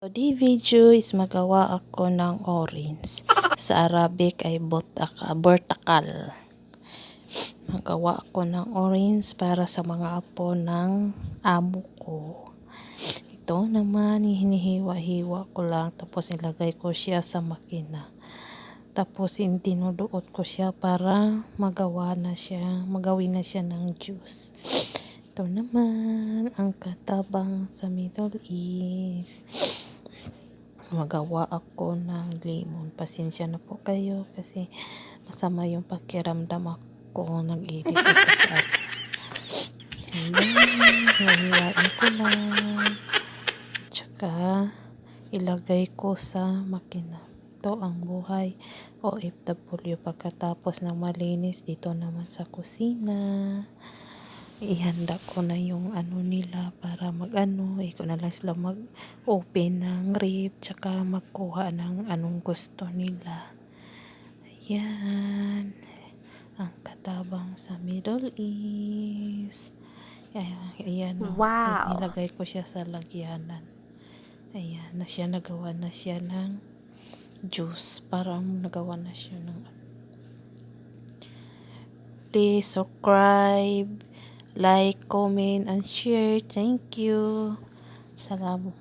Di video is magawa ako ng orange. Sa Arabic ay bortakal. Magawa ako ng orange para sa mga apo ng amo ko. Ito naman, hinihiwa-hiwa ko lang tapos ilagay ko siya sa makina. Tapos tinuduot ko siya para magawin na siya ng juice. Ito naman ang katabang sa Middle East. Magawa ako ng lemon. Pasensya na po kayo kasi masama yung pakiramdam ako. Nag-edit ako sa hiwain ko lang. Tsaka ilagay ko sa makina. Ito ang buhay OFW pagkatapos ng malinis dito naman sa kusina. Ihanda ko na yung nila para iko na lang sila mag-open ng rib tsaka magkuha ng anong gusto nila. Ayan ang katabang sa Middle East. Ayan, Wow! nilagay ko siya sa lagyanan. Ayan na siya, nagawa na siya ng juice, parang nagawa na siya ng please subscribe, like, comment, and share. Thank you. Salamat.